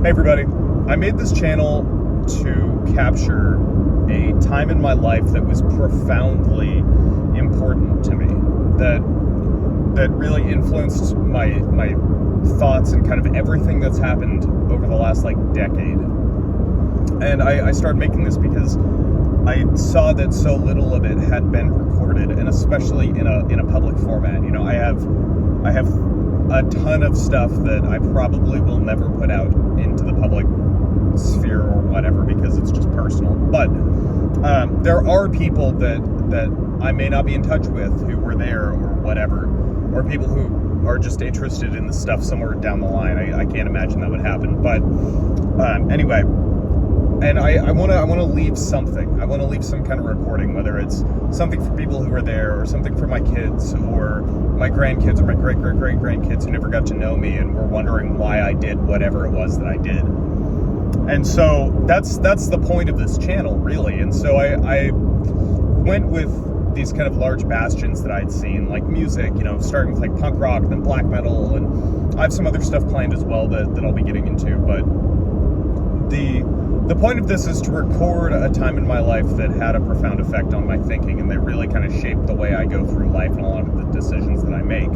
Hey everybody, I made this channel to capture a time in my life that was profoundly important to me, that really influenced my thoughts and kind of everything that's happened over the last decade. And I started making this because I saw that so little of it had been recorded, and especially in a public format. You know, I have a ton of stuff that I probably will never put out into the public sphere or whatever because it's just personal. But there are people that I may not be in touch with who were there or whatever, or people who are just interested in the stuff somewhere down the line. I can't imagine that would happen. But anyway, and I want to leave something. I want to leave some kind of recording, whether it's something for people who are there, or something for my kids, or my grandkids, or my great-great-great-grandkids who never got to know me and were wondering why I did whatever it was that I did. And so that's the point of this channel, really. And so I went with these kind of large bastions that I'd seen, like music, you know, starting with punk rock, then black metal, and I have some other stuff planned as well that I'll be getting into. But the point of this is to record a time in my life that had a profound effect on my thinking, and that really kind of shaped the way I go through life and a lot of the decisions that I make.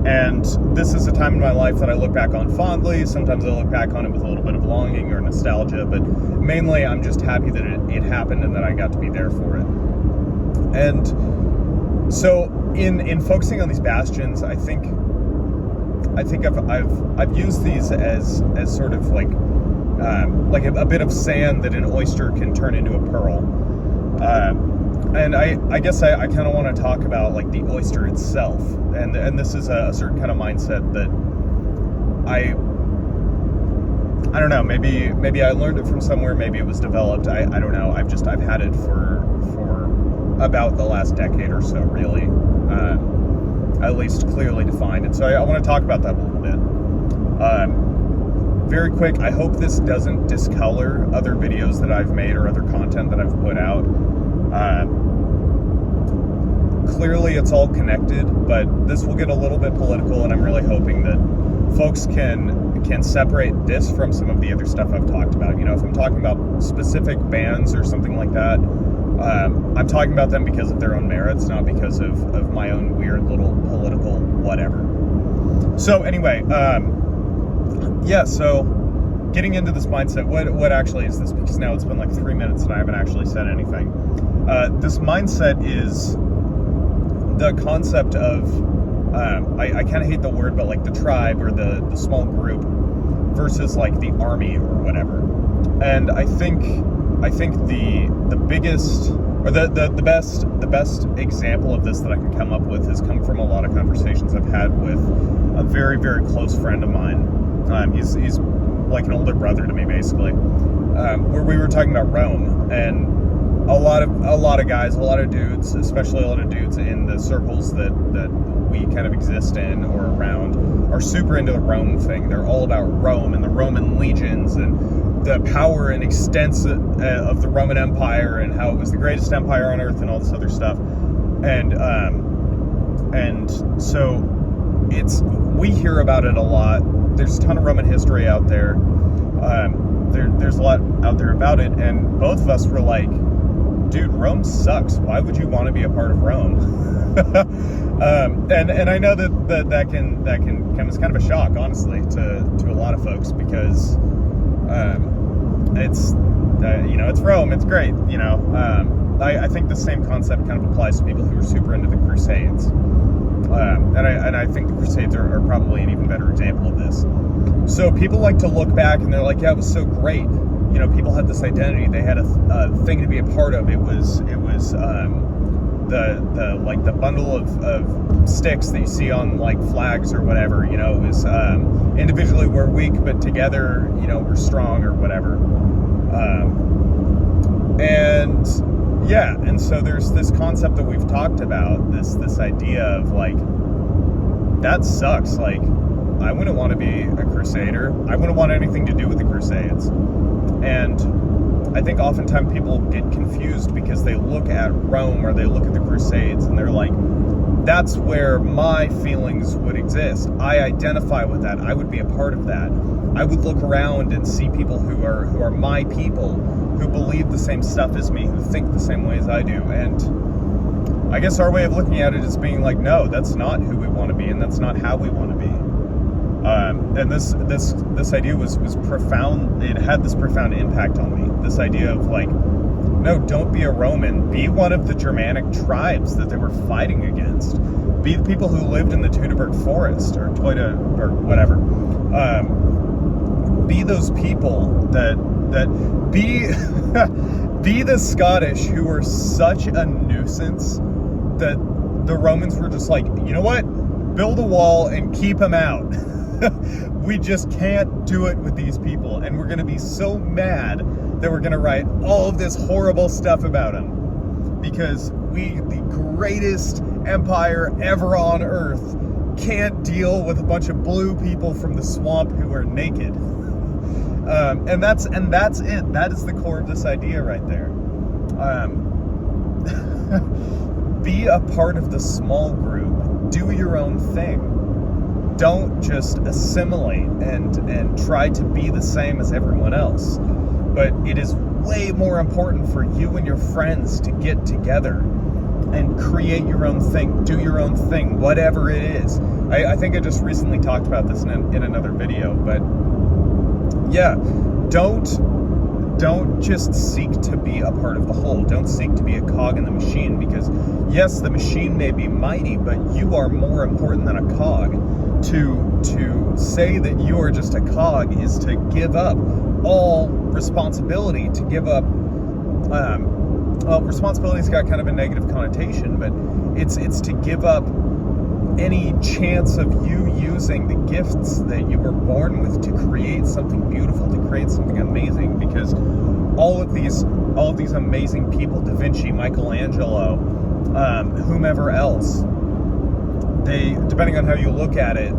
And this is a time in my life that I look back on fondly. Sometimes I look back on it with a little bit of longing or nostalgia, but mainly I'm just happy that it happened and that I got to be there for it. And so in focusing on these bastions, I think I've used these as sort of like a bit of sand that an oyster can turn into a pearl. And I guess I kind of want to talk about the oyster itself, and this is a certain kind of mindset that I don't know, maybe I learned it from somewhere, maybe it was developed, I don't know. I've had it for about the last decade or so, really, at least clearly defined. And so I want to talk about that a little bit. Very quick, I hope this doesn't discolor other videos that I've made or other content that I've put out. Clearly it's all connected, but this will get a little bit political, and I'm really hoping that folks can separate this from some of the other stuff I've talked about. You know, if I'm talking about specific bands or something like that, I'm talking about them because of their own merits, not because of my own weird little political whatever. So anyway, so getting into this mindset, what actually is this? Because now it's been 3 minutes and I haven't actually said anything. This mindset is the concept of, I kind of hate the word, but the tribe or the small group versus the army or whatever. And I think the biggest, or the best example of this that I can come up with has come from a lot of conversations I've had with a very, very close friend of mine. He's like an older brother to me, basically, where we were talking about Rome, and a lot of guys, a lot of dudes, especially a lot of dudes in the circles that we kind of exist in or around, are super into the Rome thing. They're all about Rome and the Roman legions and the power and extent of the Roman Empire and how it was the greatest empire on earth and all this other stuff. And so we hear about it a lot. There's a ton of Roman history out there. There's a lot out there about it, and both of us were like, dude, Rome sucks. Why would you want to be a part of Rome? And I know that can come as kind of a shock, honestly, to a lot of folks, because it's it's Rome, it's great, I think the same concept kind of applies to people who are super into the Crusades. And I think the Crusades are probably an even better example of this. So people like to look back and they're like, yeah, it was so great. You know, people had this identity. They had a thing to be a part of. It was the bundle of sticks that you see on flags or whatever. You know, it was individually we're weak, but together, we're strong or whatever. And so there's this concept that we've talked about, this idea of that sucks. I wouldn't want to be a crusader. I wouldn't want anything to do with the Crusades. And I think oftentimes people get confused because they look at Rome or they look at the Crusades and they're like, that's where my feelings would exist. I identify with that. I would be a part of that. I would look around and see people who are my people, who believe the same stuff as me, who think the same way as I do. And I guess our way of looking at it is being like, no, that's not who we want to be, and that's not how we want to be. And this idea was profound. It had this profound impact on me. This idea of like, no, don't be a Roman. Be one of the Germanic tribes that they were fighting against. Be the people who lived in the Teutoburg Forest or Teuta or whatever. Be those people that be be the Scottish who were such a nuisance that the Romans were just like, you know what? Build a wall and keep them out. We just can't do it with these people, and we're going to be so mad that we're going to write all of this horrible stuff about them because we, the greatest empire ever on earth, can't deal with a bunch of blue people from the swamp who are naked. And that's it. That is the core of this idea right there. Be a part of the small group. Do your own thing. Don't just assimilate and try to be the same as everyone else. But it is way more important for you and your friends to get together and create your own thing, do your own thing, whatever it is. I think I just recently talked about this in another video, but yeah, don't just seek to be a part of the whole. Don't seek to be a cog in the machine, because yes, the machine may be mighty, but you are more important than a cog. To say that you are just a cog is to give up all responsibility, to give up, well, responsibility's got kind of a negative connotation, but it's to give up any chance of you using the gifts that you were born with to create something beautiful, to create something amazing, because all of these amazing people, Da Vinci, Michelangelo, whomever else, they, depending on how you look at it,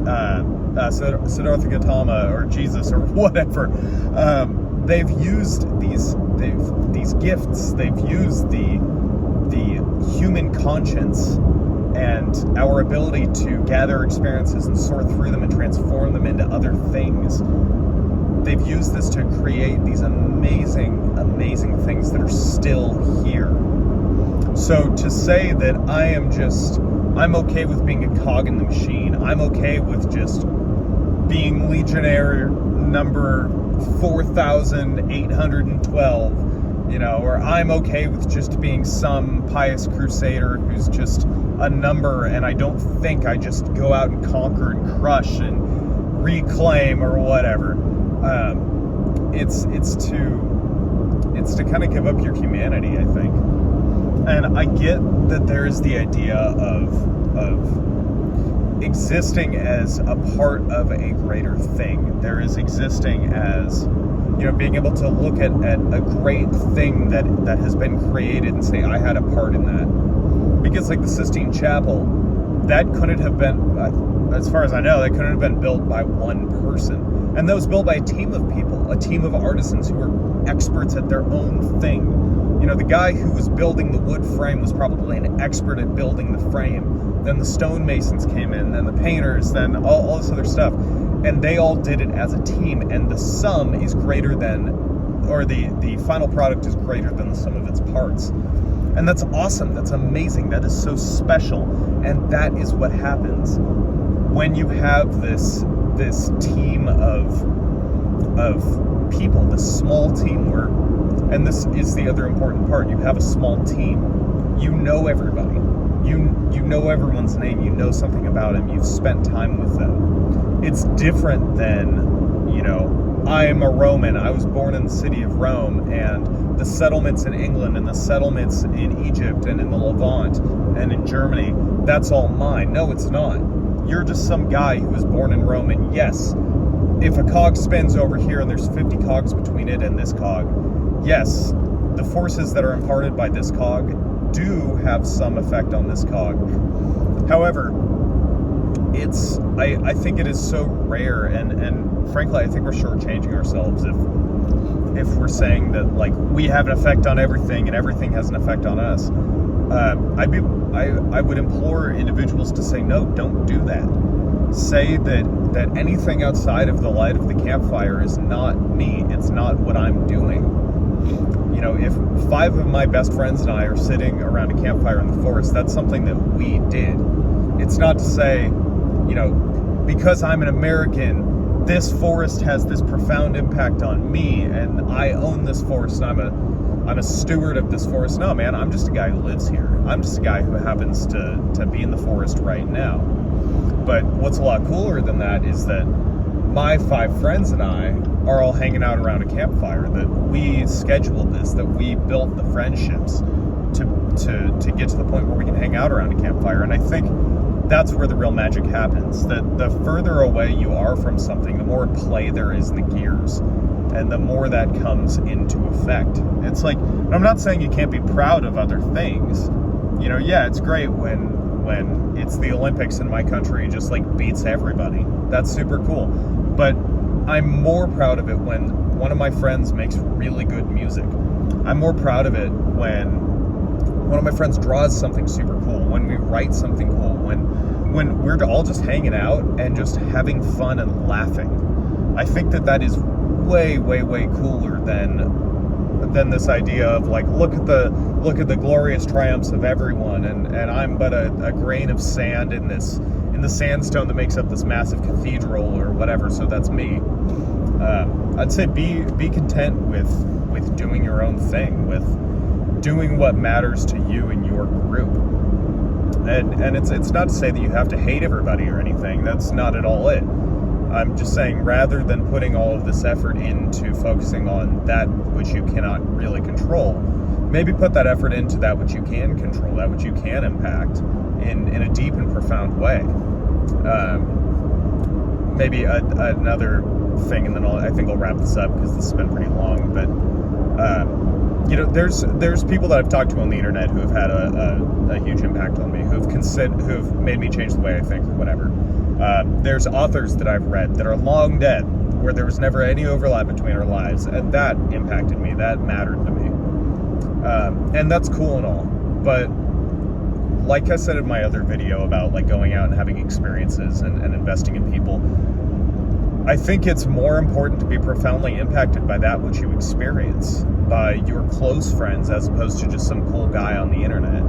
Siddhartha Gautama or Jesus or whatever, they've used these gifts, they've used the human conscience and our ability to gather experiences and sort through them and transform them into other things. They've used this to create these amazing, amazing things that are still here. So to say that I'm okay with being a cog in the machine, I'm okay with just being legionnaire number 4,812, or I'm okay with just being some pious crusader who's just a number, and I don't think I just go out and conquer and crush and reclaim or whatever. It's to kind of give up your humanity, I think. And I get that there is the idea of existing as a part of a greater thing. There is existing as, being able to look at a great thing that has been created and say, I had a part in that. Because like the Sistine Chapel, that couldn't have been, as far as I know, that couldn't have been built by one person. And that was built by a team of people, a team of artisans who were experts at their own thing. The guy who was building the wood frame was probably an expert at building the frame. Then the stonemasons came in, then the painters, then all this other stuff. And they all did it as a team, and the sum is greater than, or the final product is greater than the sum of its parts. And that's awesome, that's amazing, that is so special. And that is what happens when you have this team of people, this small teamwork. And this is the other important part. You have a small team. You know everybody. You know everyone's name. You know something about them. You've spent time with them. It's different than, I am a Roman. I was born in the city of Rome, and the settlements in England and the settlements in Egypt and in the Levant and in Germany, that's all mine. No, it's not. You're just some guy who was born in Rome, and yes, if a cog spins over here and there's 50 cogs between it and this cog, yes, the forces that are imparted by this cog do have some effect on this cog. However, I think it is so rare, and frankly, I think we're shortchanging ourselves if we're saying that like we have an effect on everything and everything has an effect on us, I would implore individuals to say, no, don't do that. Say that anything outside of the light of the campfire is not me. It's not what I'm doing. You know, if 5 of my best friends and I are sitting around a campfire in the forest, that's something that we did. It's not to say, you know, because I'm an American, this forest has this profound impact on me, and I own this forest, and I'm a steward of this forest. No, man, I'm just a guy who lives here. I'm just a guy who happens to be in the forest right now. But what's a lot cooler than that is that my 5 friends and I are all hanging out around a campfire, that we scheduled this, that we built the friendships to get to the point where we can hang out around a campfire. And I think that's where the real magic happens, that the further away you are from something, the more play there is in the gears, and the more that comes into effect. It's like, I'm not saying you can't be proud of other things. You know, yeah, it's great when it's the Olympics and my country just like beats everybody. That's super cool. But I'm more proud of it when one of my friends makes really good music. I'm more proud of it when one of my friends draws something super cool, when we write something cool, when we're all just hanging out and just having fun and laughing. I think that is way, way, way cooler than this idea of like, look at the glorious triumphs of everyone, and I'm but a grain of sand in the sandstone that makes up this massive cathedral or whatever. So that's me. I'd say be content with doing your own thing, with doing what matters to you and your group. And it's not to say that you have to hate everybody or anything. That's not at all it. I'm just saying, rather than putting all of this effort into focusing on that which you cannot really control, maybe put that effort into that which you can control, that which you can impact in a deep and profound way. Maybe another thing, and then I think I'll wrap this up because this has been pretty long, but you know, there's people that I've talked to on the internet who have had a huge impact on me, who've made me change the way I think or whatever. There's authors that I've read that are long dead, where there was never any overlap between our lives, and that impacted me, that mattered to me. And that's cool and all, but like I said in my other video about like going out and having experiences and investing in people, I think it's more important to be profoundly impacted by that which you experience, by your close friends, as opposed to just some cool guy on the internet.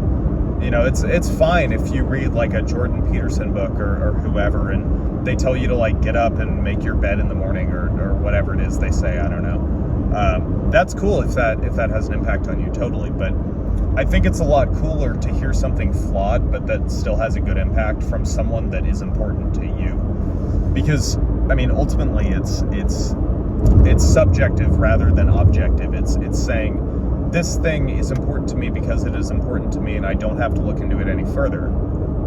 You know, it's fine if you read like a Jordan Peterson book or whoever, and they tell you to like get up and make your bed in the morning or whatever it is they say. I don't know. That's cool if that has an impact on you, totally. But I think it's a lot cooler to hear something flawed but that still has a good impact from someone that is important to you. Because I mean, ultimately, it's subjective rather than objective. It's saying this thing is important to me because it is important to me, and I don't have to look into it any further.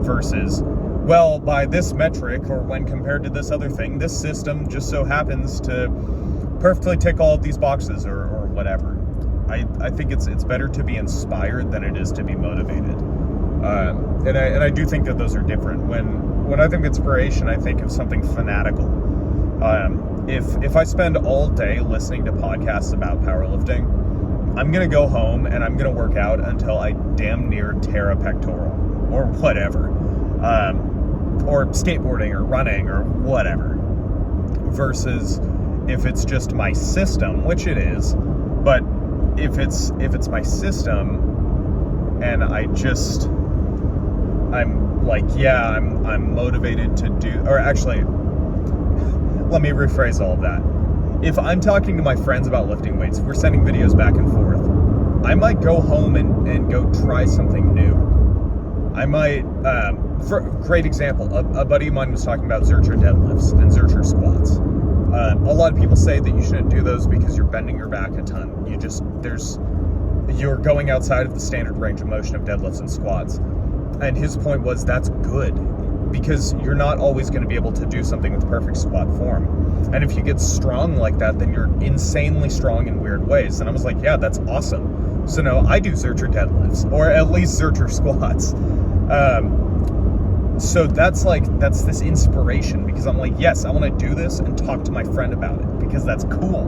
Versus, well, by this metric, or when compared to this other thing, this system just so happens to perfectly tick all of these boxes, or whatever. I think it's better to be inspired than it is to be motivated. And I do think that those are different. When I think inspiration, I think of something fanatical. If I spend all day listening to podcasts about powerlifting, I'm going to go home and I'm going to work out until I damn near tear a pectoral or whatever. Or skateboarding or running or whatever. Versus if it's just my system, which it is, but if it's my system and I'm like, yeah, I'm motivated to do, or actually, let me rephrase all of that. If I'm talking to my friends about lifting weights, if we're sending videos back and forth, I might go home and go try something new. I might, for great example, a buddy of mine was talking about Zercher deadlifts and Zercher squats. A lot of people say that you shouldn't do those because you're bending your back a ton. You're going outside of the standard range of motion of deadlifts and squats. And his point was that's good, because you're not always going to be able to do something with perfect squat form. And if you get strong like that, then you're insanely strong in weird ways. And I was like, yeah, that's awesome. So no, I do Zercher deadlifts, or at least Zercher squats. So that's this inspiration, because I'm like, yes, I want to do this and talk to my friend about it, because that's cool.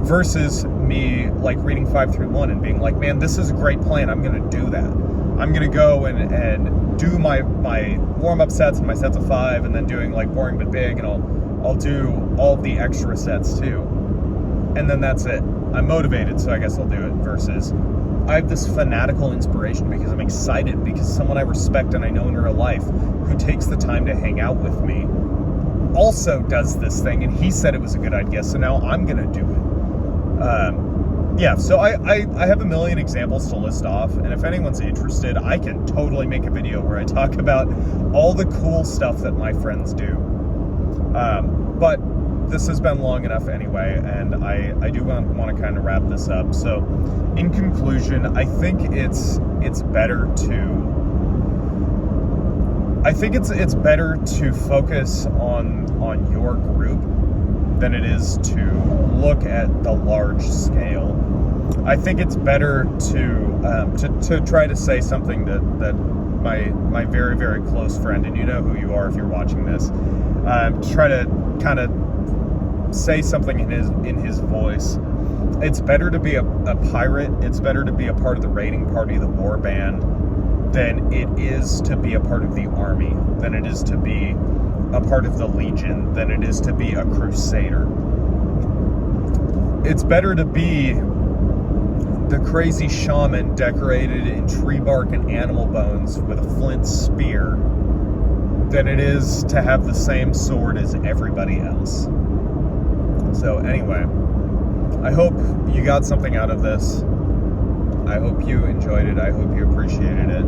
versus me like reading 531 and being like, man, this is a great plan. I'm going to do that. I'm going to go and do my warm-up sets and my sets of 5, and then doing like boring but big, and I'll do all the extra sets too. And then that's it. I'm motivated, so I guess I'll do it. Versus I have this fanatical inspiration because I'm excited, because someone I respect and I know in real life who takes the time to hang out with me also does this thing, and he said it was a good idea, so now I'm going to do it. Yeah, so I have a million examples to list off, and if anyone's interested, I can totally make a video where I talk about all the cool stuff that my friends do. But this has been long enough anyway, and I do want to kind of wrap this up. So, in conclusion, I think it's better to focus on your group than it is to look at the large scale. I think it's better to try to say something that my very, very close friend, and you know who you are if you're watching this, try to kind of say something in his voice. It's better to be a pirate, it's better to be a part of the raiding party, the war band, than it is to be a part of the army, than it is to be a part of the Legion, than it is to be a crusader. It's better to be the crazy shaman decorated in tree bark and animal bones with a flint spear than it is to have the same sword as everybody else. So anyway, I hope you got something out of this. I hope you enjoyed it. I hope you appreciated it.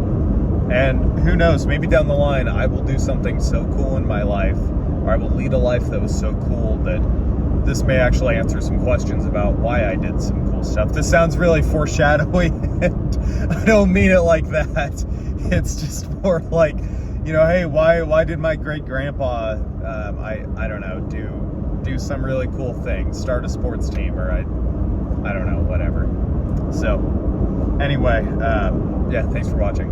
And who knows, maybe down the line I will do something so cool in my life, or I will lead a life that was so cool that this may actually answer some questions about why I did some cool stuff. This sounds really foreshadowy, and I don't mean it like that. It's just more like, you know, hey, why did my great-grandpa, I don't know, do some really cool thing, start a sports team, or I don't know, whatever. So, anyway, yeah, thanks for watching.